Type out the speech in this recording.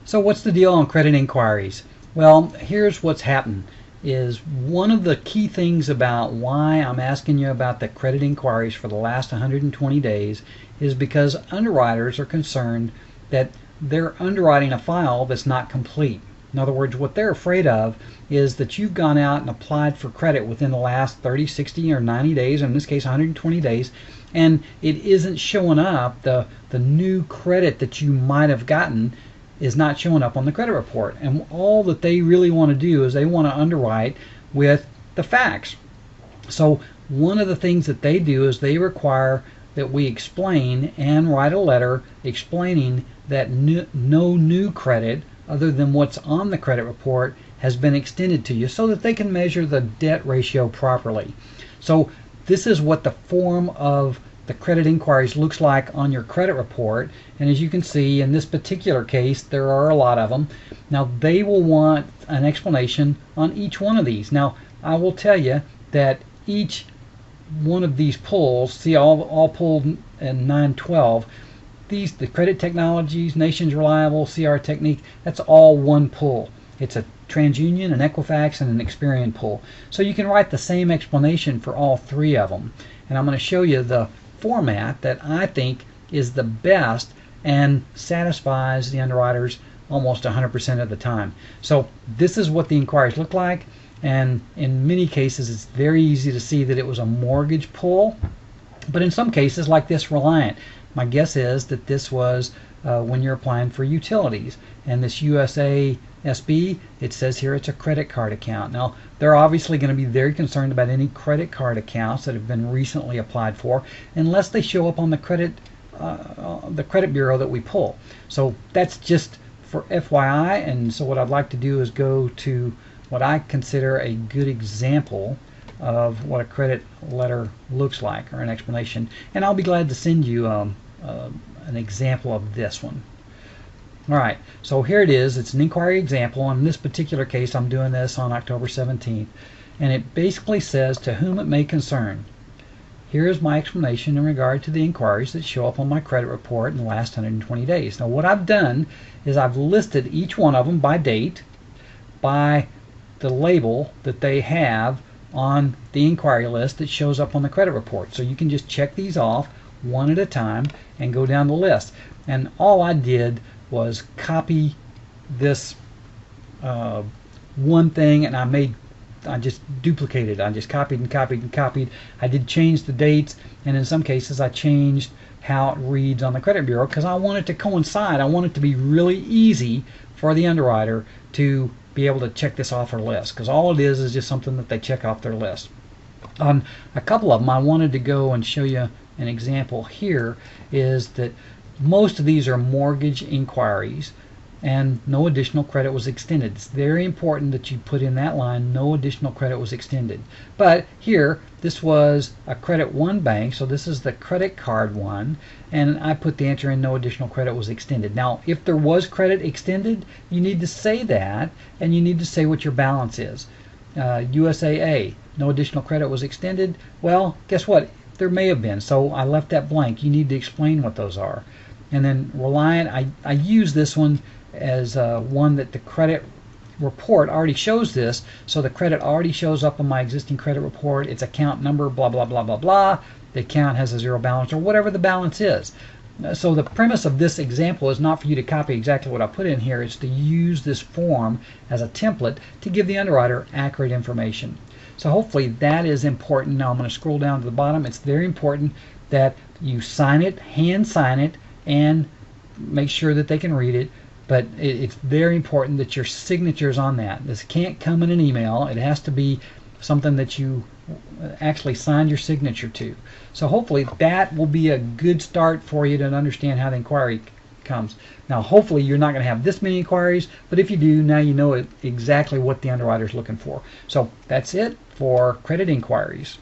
So what's the deal on credit inquiries? Well, here's what's happened. Is one of the key things about why I'm asking you about the credit inquiries for the last 120 days is because underwriters are concerned that they're underwriting a file that's not complete. In other words, what they're afraid of is that you've gone out and applied for credit within the last 30, 60, or 90 days, or in this case 120 days, and it isn't showing up. The new credit that you might have gotten is not showing up on the credit report. And all that they really want to do is they want to underwrite with the facts. So one of the things that they do is they require that we explain and write a letter explaining that no new credit other than what's on the credit report has been extended to you, so that they can measure the debt ratio properly. So this is what the form of the credit inquiries looks like on your credit report. And as you can see, in this particular case, there are a lot of them. Now they will want an explanation on each one of these. Now I will tell you that each one of these pulls, see all pulled in 912, the Credit Technologies, Nations Reliable, CR Technique, that's all one pull. It's a TransUnion, an Equifax, and an Experian pull. So you can write the same explanation for all three of them. And I'm going to show you the format that I think is the best and satisfies the underwriters almost 100% of the time. So this is what the inquiries look like, and in many cases it's very easy to see that it was a mortgage pull, but in some cases, like this Reliant, my guess is that this was when you're applying for utilities. And this USA SB, it says here it's a credit card account. Now they're obviously going to be very concerned about any credit card accounts that have been recently applied for, unless they show up on the credit bureau that we pull. So that's just for FYI. And so what I'd like to do is go to what I consider a good example of what a credit letter looks like, or an explanation, and I'll be glad to send you an example of this one. Alright, so here it is. It's an inquiry example. In this particular case, I'm doing this on October 17th, and it basically says, to whom it may concern. Here is my explanation in regard to the inquiries that show up on my credit report in the last 120 days. Now what I've done is I've listed each one of them by date, by the label that they have on the inquiry list that shows up on the credit report. So you can just check these off one at a time and go down the list. And all I did was copy this one thing, and I just duplicated. I just copied and copied and copied. I did change the dates, and in some cases I changed how it reads on the credit bureau, because I want it to coincide. I want it to be really easy for the underwriter to be able to check this off their list, because all it is just something that they check off their list. On a couple of them, I wanted to go and show you an example here, is that most of these are mortgage inquiries and no additional credit was extended. It's very important that you put in that line, no additional credit was extended. But here, this was a Credit One bank, so this is the credit card one, and I put the answer in, no additional credit was extended. Now, if there was credit extended, you need to say that, and you need to say what your balance is. USAA, no additional credit was extended. Well, guess what? There may have been, so I left that blank. You need to explain what those are. And then Reliant, I use this one as one that the credit report already shows this, so the credit already shows up on my existing credit report. It's account number, blah, blah, blah, blah, blah. The account has a zero balance, or whatever the balance is. So the premise of this example is not for you to copy exactly what I put in here. It's to use this form as a template to give the underwriter accurate information. So hopefully that is important. Now I'm going to scroll down to the bottom. It's very important that you sign it, hand sign it, and make sure that they can read it. But it's very important that your signature is on that. This can't come in an email. It has to be something that you actually signed your signature to. So hopefully that will be a good start for you to understand how the inquiry comes. Now hopefully you're not going to have this many inquiries, but if you do, now you know exactly what the underwriter is looking for. So that's it for credit inquiries.